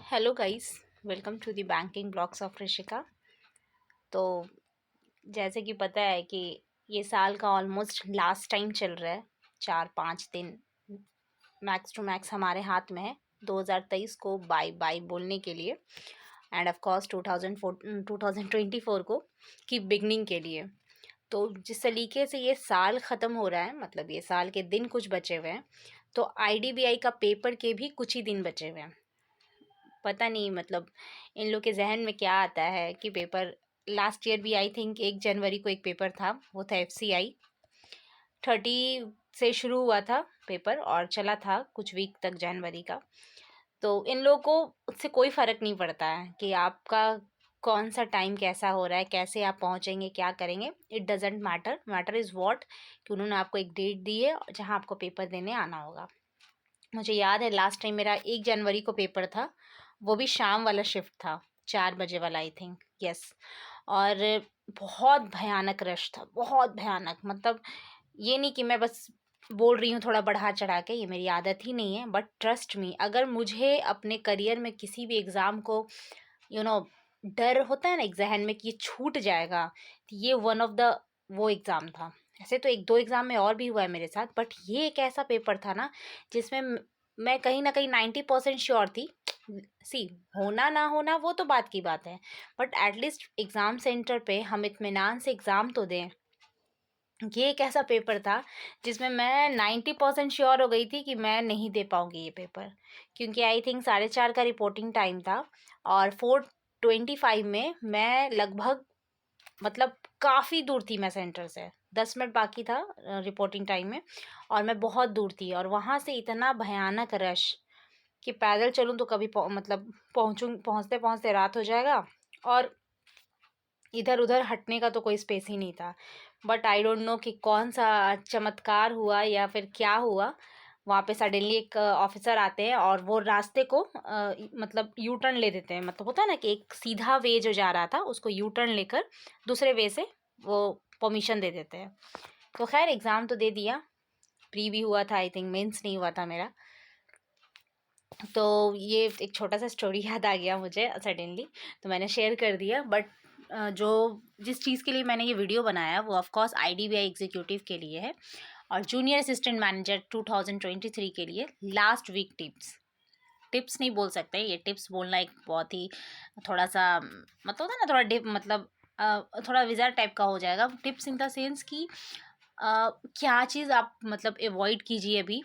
Hello guys, welcome to the banking blogs of Rishika. तो जैसे कि पता है कि ये साल का ऑलमोस्ट लास्ट टाइम चल रहा है। 4-5 दिन मैक्स टू मैक्स हमारे हाथ में है 2023 को बाय बाय बोलने के लिए, एंड ऑफ कोर्स 2024 को की बिगनिंग के लिए। तो जिस तरीके से ये साल ख़त्म हो रहा है, मतलब ये साल के दिन कुछ बचे हुए हैं, तो आईडीबीआई का पेपर के भी कुछ ही दिन बचे हुए हैं। पता नहीं मतलब इन लोग के जहन में क्या आता है कि पेपर लास्ट ईयर भी आई थिंक 1 जनवरी को एक पेपर था, वो था एफसीआई। 30 से शुरू हुआ था पेपर और चला था कुछ वीक तक जनवरी का। तो इन लोगों को उससे कोई फ़र्क नहीं पड़ता है कि आपका कौन सा टाइम कैसा हो रहा है, कैसे आप पहुंचेंगे, क्या करेंगे। It doesn't matter, matter is what कि उन्होंने आपको एक डेट दी है जहां आपको पेपर देने आना होगा। मुझे याद है लास्ट टाइम मेरा 1 जनवरी को पेपर था, वो भी शाम वाला शिफ्ट था, 4 बजे वाला आई थिंक, यस। और बहुत भयानक रश था, बहुत भयानक। मतलब ये नहीं कि मैं बस बोल रही हूँ थोड़ा बढ़ा चढ़ा के, ये मेरी आदत ही नहीं है, बट ट्रस्ट मी, अगर मुझे अपने करियर में किसी भी एग्ज़ाम को यू नो डर होता है ना एक जहन में कि ये छूट जाएगा, तो ये वन ऑफ द वो एग्ज़ाम था। ऐसे तो 1-2 एग्ज़ाम में और भी हुआ है मेरे साथ, बट ये एक ऐसा पेपर था ना जिसमें मैं कहीं ना कहीं 90% श्योर थी। सी, होना ना होना वो तो बात की बात है, बट एटलीस्ट एग्ज़ाम सेंटर पे हम इत्मीनान से एग्ज़ाम तो दें। ये एक ऐसा पेपर था जिसमें मैं 90% श्योर हो गई थी कि मैं नहीं दे पाऊँगी ये पेपर, क्योंकि आई थिंक 4:30 का रिपोर्टिंग टाइम था और 4:25 में मैं लगभग, मतलब काफ़ी दूर थी मैं सेंटर से, 10 मिनट बाकी था रिपोर्टिंग टाइम में, और मैं बहुत दूर थी और वहाँ से इतना भयानक रश कि पैदल चलूँ तो कभी मतलब पहुँचते पहुँचते रात हो जाएगा, और इधर उधर हटने का तो कोई स्पेस ही नहीं था। बट आई डोंट नो कि कौन सा चमत्कार हुआ या फिर क्या हुआ। वहाँ पे सडनली एक ऑफिसर आते हैं और वो रास्ते को मतलब यू टर्न ले देते हैं। मतलब होता है ना कि एक सीधा वे जो जा रहा था उसको यू टर्न लेकर दूसरे वे से वो परमिशन दे देते हैं। तो खैर एग्ज़ाम तो दे दिया, प्री भी हुआ था, आई थिंक मेंस नहीं हुआ था मेरा। तो ये एक छोटा सा स्टोरी याद आ गया मुझे सडनली, तो मैंने शेयर कर दिया। बट जो जिस चीज़ के लिए मैंने ये वीडियो बनाया वो ऑफ कोर्स आईडीबीआई एग्जीक्यूटिव के लिए है, और जूनियर असिस्टेंट मैनेजर 2023 के लिए लास्ट वीक टिप्स। टिप्स नहीं बोल सकते, ये टिप्स बोलना एक बहुत ही थोड़ा सा मतलब होता है ना, थोड़ा डिप मतलब थोड़ा विज़ार टाइप का हो जाएगा। टिप्स इन द सेंस कि क्या चीज़ आप मतलब अवॉइड कीजिए अभी,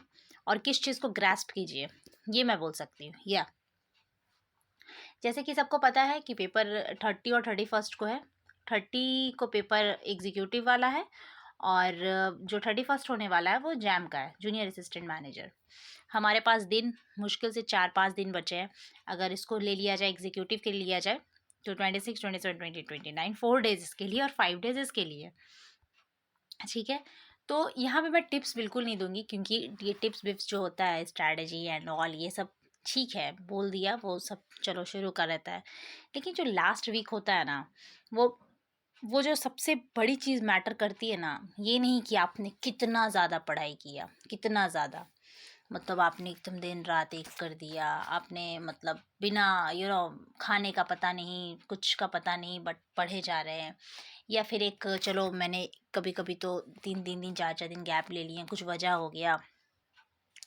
और किस चीज़ को ग्रास्प कीजिए, ये मैं बोल सकती हूँ। या जैसे कि सबको पता है कि पेपर 30 और 31 को है। 30 को पेपर एग्जीक्यूटिव वाला है, और जो 31 होने वाला है वो जैम का है, जूनियर असिस्टेंट मैनेजर। हमारे पास दिन मुश्किल से 4-5 दिन बचे हैं। अगर इसको ले लिया जाए, एग्जीक्यूटिव के लिए लिया जाए, तो 26, 27, 28, 29 4 डेज इसके लिए और 5 डेज इसके लिए। ठीक है, तो यहाँ पे मैं टिप्स बिल्कुल नहीं दूंगी, क्योंकि ये टिप्स विप्स जो होता है, स्ट्रैटेजी एंड ऑल, ये सब ठीक है, बोल दिया वो सब, चलो शुरू कर रहता है। लेकिन जो लास्ट वीक होता है ना, वो वो जो सबसे बड़ी चीज़ मैटर करती है ना, ये नहीं कि आपने कितना ज़्यादा पढ़ाई किया, कितना ज़्यादा, मतलब आपने एकदम दिन रात एक कर दिया, आपने मतलब बिना खाने का पता नहीं, कुछ का पता नहीं, बट पढ़े जा रहे हैं। या फिर एक, चलो मैंने कभी कभी तो 3-3 दिन 4-4 दिन गैप ले लिए, कुछ वजह हो गया।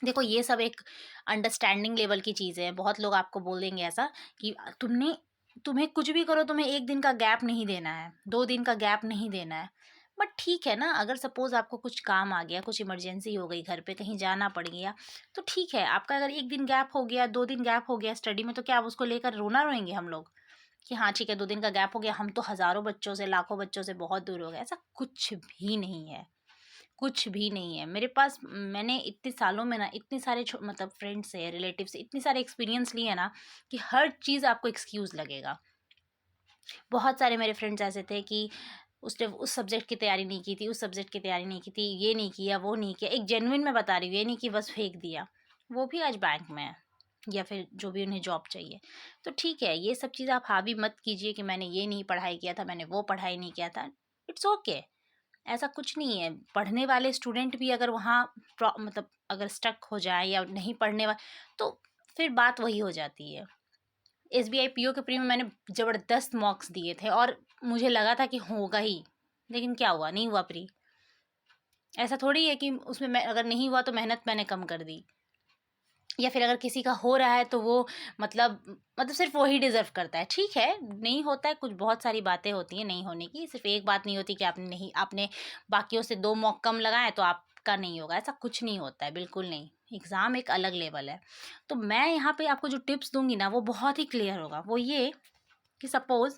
देखो ये सब एक अंडरस्टैंडिंग लेवल की चीज़ें हैं। बहुत लोग आपको बोल देंगे ऐसा कि तुम्हें कुछ भी करो, तुम्हें 1 दिन का गैप नहीं देना है, 2 दिन का गैप नहीं देना है। बट ठीक है ना, अगर सपोज़ आपको कुछ काम आ गया, कुछ इमरजेंसी हो गई, घर पे कहीं जाना पड़ गया, तो ठीक है। आपका अगर 1 दिन गैप हो गया, 2 दिन गैप हो गया स्टडी में, तो क्या आप उसको लेकर रोना रोएंगे हम लोग कि हाँ ठीक है 2 दिन का गैप हो गया, हम तो हज़ारों बच्चों से, लाखों बच्चों से बहुत दूर हो गए? ऐसा कुछ भी नहीं है, कुछ भी नहीं है। मेरे पास, मैंने इतने सालों में ना इतने सारे मतलब फ्रेंड्स से, रिलेटिव से इतने सारे एक्सपीरियंस लिए हैं ना, कि हर चीज़ आपको एक्सक्यूज़ लगेगा। बहुत सारे मेरे फ्रेंड्स ऐसे थे कि उसने उस सब्जेक्ट की तैयारी नहीं की थी, उस सब्जेक्ट की तैयारी नहीं की थी, ये नहीं किया, वो नहीं किया। एक जेन्युइन मैं बता रही हूँ, ये नहीं कि बस फेंक दिया। वो भी आज बैंक में है, या फिर जो भी उन्हें जॉब चाहिए। तो ठीक है, ये सब चीज़ आप हावी मत कीजिए कि मैंने ये नहीं पढ़ाई किया था, मैंने वो पढ़ाई नहीं किया था। इट्स ओके, ऐसा कुछ नहीं है। पढ़ने वाले स्टूडेंट भी अगर वहाँ मतलब अगर स्टक हो जाए या नहीं पढ़ने वाले, तो फिर बात वही हो जाती है। SBI PO के प्री में मैंने ज़बरदस्त मार्क्स दिए थे और मुझे लगा था कि होगा ही, लेकिन क्या हुआ, नहीं हुआ प्री। ऐसा थोड़ी है कि उसमें मैं अगर नहीं हुआ तो मेहनत मैंने कम कर दी, या फिर अगर किसी का हो रहा है तो वो मतलब सिर्फ वही डिज़र्व करता है। ठीक है, नहीं होता है, कुछ बहुत सारी बातें होती हैं नहीं होने की, सिर्फ एक बात नहीं होती कि आपने बाकियों से 2 मॉक कम लगाए तो आपका नहीं होगा, ऐसा कुछ नहीं होता है, बिल्कुल नहीं। एग्ज़ाम एक अलग लेवल है। तो मैं यहाँ पे आपको जो टिप्स दूँगी ना वो बहुत ही क्लियर होगा। वो ये कि सपोज़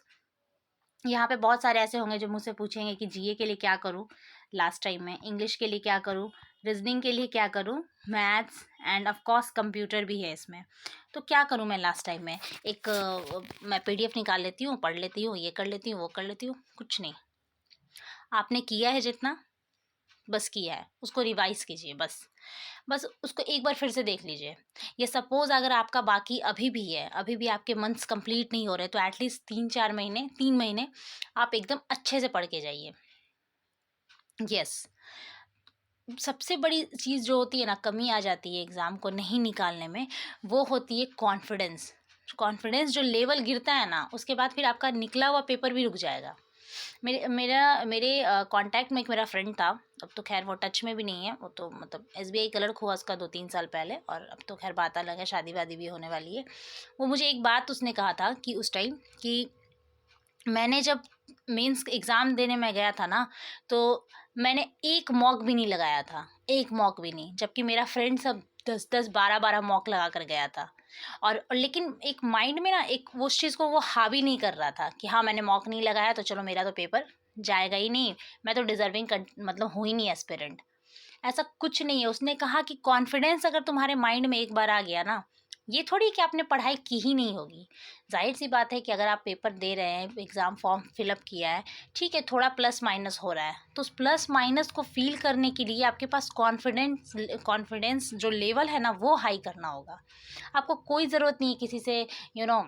यहाँ पे बहुत सारे ऐसे होंगे जो मुझसे पूछेंगे कि जीए के लिए क्या करूँ लास्ट टाइम में, इंग्लिश के लिए क्या करूँ, रीजनिंग के लिए क्या करूँ, maths end of course computer भी है इसमें। तो क्या करूँ मैं लास्ट टाइम में, मैं पीडीएफ निकाल लेती हूँ, पढ़ लेती हूँ, ये कर लेती हूँ, वो कर लेती हूँ, कुछ नहीं। आपने किया है जितना, बस किया है, उसको रिवाइज़ कीजिए बस। बस उसको एक बार फिर से देख लीजिए। ये सपोज़ अगर आपका बाकी अभी भी है, अभी भी आपके मंथ्स कंप्लीट नहीं हो रहे, तो एटलीस्ट 3-4 महीने, 3 महीने आप एकदम अच्छे से पढ़ के जाइए। यस, सबसे बड़ी चीज़ जो होती है ना, कमी आ जाती है एग्ज़ाम को नहीं निकालने में, वो होती है कॉन्फिडेंस। कॉन्फिडेंस जो लेवल गिरता है ना, उसके बाद फिर आपका निकला हुआ पेपर भी रुक जाएगा। मेरे कॉन्टैक्ट में एक मेरा फ्रेंड था, अब तो ख़ैर वो टच में भी नहीं है, वो तो मतलब एसबीआई क्लर्क हुआ उसका 2-3 साल पहले, और अब तो ख़ैर बात अलग है, शादी-वादी भी होने वाली है। वो मुझे एक बात उसने कहा था कि उस टाइम कि मैंने जब मेंस एग्ज़ाम देने में गया था ना, तो मैंने एक मॉक भी नहीं लगाया था, एक मॉक भी नहीं, जबकि मेरा फ्रेंड सब 10-10, 12-12 मॉक लगा कर गया था। और लेकिन एक माइंड में ना एक वो उस चीज़ को वो हावी नहीं कर रहा था कि हाँ, मैंने मॉक नहीं लगाया तो चलो मेरा तो पेपर जाएगा ही नहीं, मैं तो डिज़र्विंग मतलब हूँ ही नहीं एस्पिरेंट। ऐसा कुछ नहीं है। उसने कहा कि कॉन्फिडेंस अगर तुम्हारे माइंड में एक बार आ गया ना, ये थोड़ी कि आपने पढ़ाई की ही नहीं होगी। ज़ाहिर सी बात है कि अगर आप पेपर दे रहे हैं, एग्ज़ाम फॉर्म फिलअप किया है, ठीक है, थोड़ा प्लस माइनस हो रहा है, तो उस प्लस माइनस को फ़ील करने के लिए आपके पास कॉन्फिडेंस जो लेवल है ना, वो हाई करना होगा। आपको कोई ज़रूरत नहीं है किसी से यू नो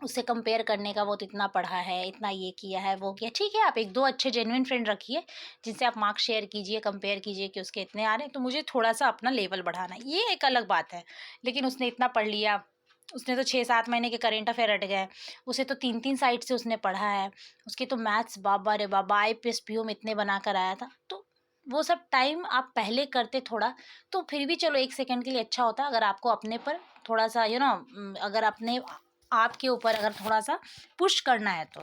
उससे कंपेयर करने का, वो तो इतना पढ़ा है, इतना ये किया है, वो किया। ठीक है, आप 1-2 अच्छे जेन्युइन फ्रेंड रखिए, जिनसे आप मार्क्स शेयर कीजिए, कंपेयर कीजिए कि उसके इतने आ रहे हैं, तो मुझे थोड़ा-सा अपना लेवल बढ़ाना है, ये एक अलग बात है। लेकिन उसने इतना पढ़ लिया, उसने तो 6-7 महीने के करंट अफेयर रट गए, उसे तो 3-3 साइड से उसने पढ़ा है, उसके तो मैथ्स बाबा रे बाबा! आईपीएस, पीओ में इतने बना कर आया था। तो वो सब टाइम आप पहले करते थोड़ा, तो फिर भी चलो 1 सेकंड के लिए अच्छा होता, अगर आपको अपने पर थोड़ा-सा अगर अपने आपके ऊपर अगर थोड़ा-सा पुश करना है तो।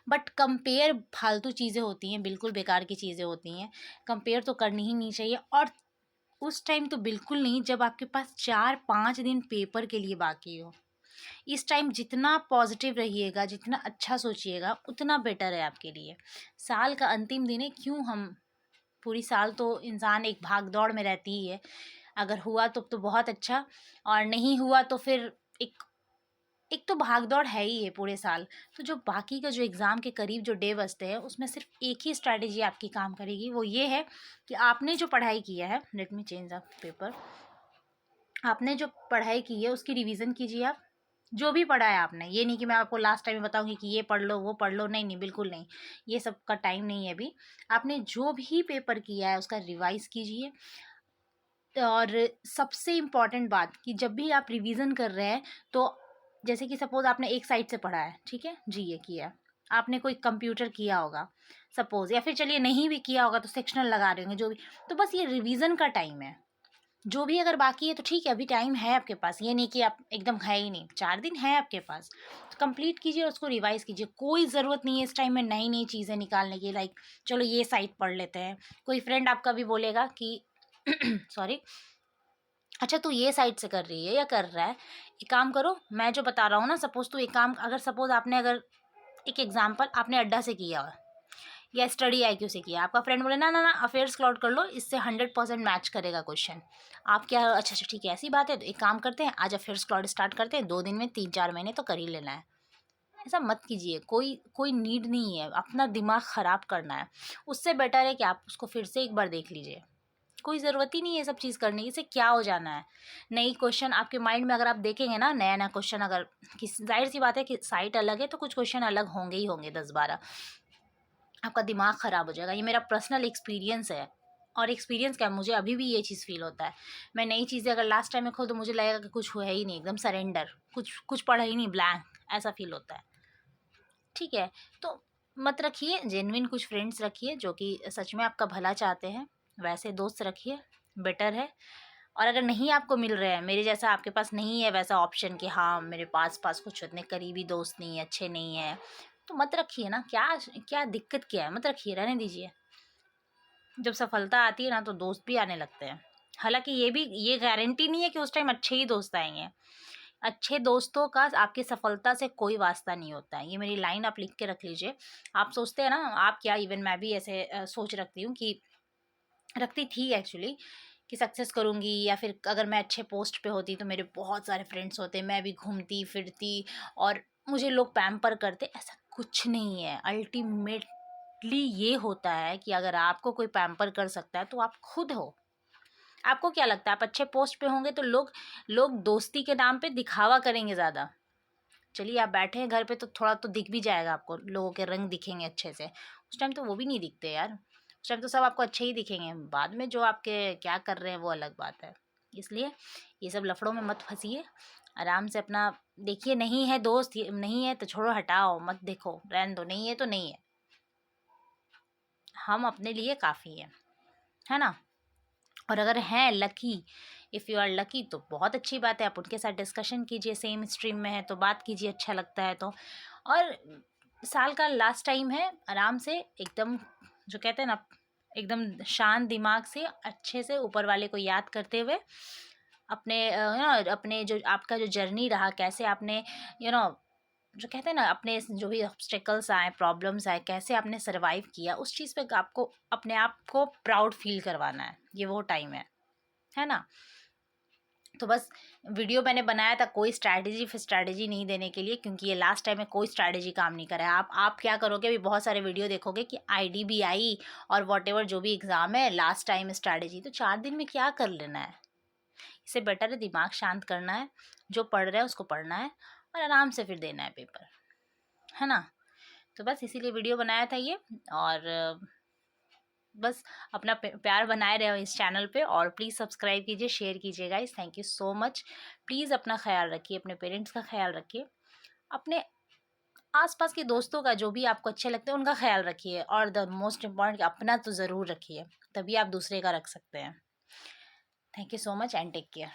बट कंपेयर फालतू चीज़ें होती हैं, बिल्कुल बेकार की चीज़ें होती हैं। कंपेयर तो करनी ही नहीं चाहिए, और उस टाइम तो बिल्कुल नहीं जब आपके पास 4-5 दिन पेपर के लिए बाकी हो। इस टाइम जितना पॉजिटिव रहिएगा, जितना अच्छा सोचिएगा, उतना बेटर है आपके लिए। साल का अंतिम दिन है, क्यों हम पूरी साल तो इंसान एक भाग-दौड़ में रहती ही है। अगर हुआ तो बहुत अच्छा, और नहीं हुआ तो फिर एक एक तो भाग-दौड़ है ही है पूरे साल। तो जो बाकी का जो एग्ज़ाम के करीब जो डे बचते हैं, उसमें सिर्फ़ एक ही स्ट्रैटेजी आपकी काम करेगी, वो ये है कि आपने जो पढ़ाई किया है, let me change the paper. आपने जो पढ़ाई की है उसकी रिवीज़न कीजिए आप। जो भी पढ़ा है आपने, ये नहीं कि मैं आपको लास्ट टाइम में बताऊँगी कि ये पढ़ लो, वो पढ़ लो, नहीं, नहीं, बिल्कुल नहीं। ये सब का टाइम नहीं है अभी। आपने जो भी पेपर किया है उसका रिवाइज़ कीजिए। और सबसे इम्पॉर्टेंट बात कि जब भी आप रिवीजन कर रहे हैं, तो जैसे कि सपोज़ आपने एक साइड से पढ़ा है, ठीक है? जीए किया है। आपने कोई कंप्यूटर किया होगा सपोज़, या फिर चलिए नहीं भी किया होगा तो सेक्शनल लगा रहे होंगे, जो भी। तो बस ये रिवीजन का टाइम है। जो भी अगर बाकी है तो ठीक है, अभी टाइम है आपके पास। ये नहीं कि आप एकदम है ही नहीं, 4 दिन है आपके पास। तो कंप्लीट कीजिए और उसको रिवाइज़ कीजिए। कोई ज़रूरत नहीं है इस टाइम में नई-नई चीज़ें निकालने की, लाइक चलो ये साइट पढ़ लेते हैं। कोई फ्रेंड आपका भी बोलेगा कि सॉरी, अच्छा तू ये साइड से कर रही है या कर रहा है, एक काम करो, मैं जो बता रहा हूँ ना, सपोज़ तू एक काम, अगर सपोज़ आपने अगर एक एग्जांपल आपने अड्डा से किया हो या स्टडी आईक्यू से किया, आपका फ्रेंड बोले ना ना ना अफेयर्स क्लाउड कर लो, इससे 100% मैच करेगा क्वेश्चन। आप क्या, अच्छा अच्छा ठीक है, ऐसी बात है, तो एक काम करते हैं, आज अफेयर्स क्लाउड स्टार्ट करते हैं, 2 दिन में 3-4 महीने तो कर ही लेना है। ऐसा मत कीजिए, कोई कोई नीड नहीं है अपना दिमाग ख़राब करना है। उससे बेटर है कि आप उसको फिर से एक बार देख लीजिए। कोई ज़रूरत ही नहीं है ये सब चीज़ करने की, इससे क्या हो जाना है। नई क्वेश्चन आपके माइंड में अगर आप देखेंगे ना, नया-नया क्वेश्चन, अगर किस, ज़ाहिर-सी बात है कि साइट अलग है तो कुछ क्वेश्चन अलग होंगे ही होंगे 10-12। आपका दिमाग ख़राब हो जाएगा, ये मेरा पर्सनल एक्सपीरियंस है। और एक्सपीरियंस क्या है, मुझे अभी भी ये चीज़ फ़ील होता है। मैं नई चीज़ें अगर लास्ट टाइम में खोलूँ तो मुझे लगेगा कि कुछ हुआ ही नहीं, एकदम सरेंडर, कुछ कुछ पढ़ा ही नहीं, ब्लैंक, ऐसा फ़ील होता है। ठीक है, तो मत रखिए, जेन्युइन कुछ फ्रेंड्स रखिए जो कि सच में आपका भला चाहते हैं, वैसे दोस्त रखिए, बेटर है। और अगर नहीं आपको मिल रहे हैं, मेरे जैसा आपके पास नहीं है वैसा ऑप्शन कि हाँ मेरे पास कुछ उतने करीबी दोस्त नहीं है, अच्छे नहीं है, तो मत रखिए ना, क्या क्या दिक्कत क्या है, मत रखिए, रहने दीजिए। जब सफलता आती है ना तो दोस्त भी आने लगते हैं। हालांकि ये गारंटी नहीं है कि उस टाइम अच्छे ही दोस्त आएंगे। अच्छे दोस्तों का आपकी सफलता से कोई वास्ता नहीं होता है, ये मेरी लाइन आप लिख के रख लीजिए। आप सोचते हैं ना, आप क्या, इवन मैं भी ऐसे सोच रखती हूँ कि रखती थी एक्चुअली, कि सक्सेस करूँगी या फिर अगर मैं अच्छे पोस्ट पे होती तो मेरे बहुत सारे फ्रेंड्स होते, मैं भी घूमती फिरती और मुझे लोग पैम्पर करते। ऐसा कुछ नहीं है। अल्टीमेटली ये होता है कि अगर आपको कोई पैम्पर कर सकता है तो आप खुद हो। आपको क्या लगता है, आप अच्छे पोस्ट पे होंगे तो लोग लोग दोस्ती के नाम पे दिखावा करेंगे ज़्यादा। चलिए आप बैठे हैं घर पे तो थोड़ा तो दिख भी जाएगा आपको, लोगों के रंग दिखेंगे अच्छे से। उस टाइम तो वो भी नहीं दिखते यार, उस टाइम तो सब आपको अच्छे ही दिखेंगे, बाद में जो आपके क्या कर रहे हैं वो अलग बात है। इसलिए ये सब लफड़ों में मत फंसिए, आराम से अपना देखिए। नहीं है दोस्त, नहीं है तो छोड़ो, हटाओ मत, देखो रहने दो, नहीं है तो नहीं है, हम अपने लिए काफ़ी है ना। और अगर हैं lucky, if you are lucky तो बहुत अच्छी बात है, आप उनके साथ डिस्कशन कीजिए, सेम स्ट्रीम में है तो बात कीजिए, अच्छा लगता है तो। और साल का लास्ट टाइम है, आराम से एकदम, जो कहते हैं ना, एकदम शांत दिमाग से अच्छे से ऊपर वाले को याद करते हुए अपने अपने जो आपका जो जर्नी रहा, कैसे आपने यू नो जो कहते हैं ना, अपने जो भी ऑब्स्टेकल्स आए, प्रॉब्लम्स आए, कैसे आपने सरवाइव किया, उस चीज़ पे आपको अपने आप को प्राउड फील करवाना है। ये वो टाइम है ना। तो बस वीडियो मैंने बनाया था कोई स्ट्रैटेजी नहीं देने के लिए, क्योंकि ये लास्ट टाइम में कोई स्ट्रैटेजी काम नहीं करे। आप क्या करोगे, अभी बहुत सारे वीडियो देखोगे कि IDBI और वॉटेवर जो भी एग्ज़ाम है, लास्ट टाइम स्ट्रैटेजी, तो 4 दिन में क्या कर लेना है। इससे बेटर है दिमाग शांत करना है, जो पढ़ रहा है उसको पढ़ना है और आराम से फिर देना है पेपर, है ना। तो बस इसीलिए वीडियो बनाया था ये। और बस अपना प्यार बनाए रहे इस चैनल पे, और प्लीज़ सब्सक्राइब कीजिए, शेयर कीजिए guys, thank you so much. Please अपना ख्याल रखिए, अपने पेरेंट्स का ख्याल रखिए, अपने आसपास के दोस्तों का जो भी आपको अच्छे लगते हैं उनका ख्याल रखिए, और द मोस्ट इम्पॉर्टेंट अपना तो ज़रूर रखिए, तभी आप दूसरे का रख सकते हैं। Thank you so much and take care.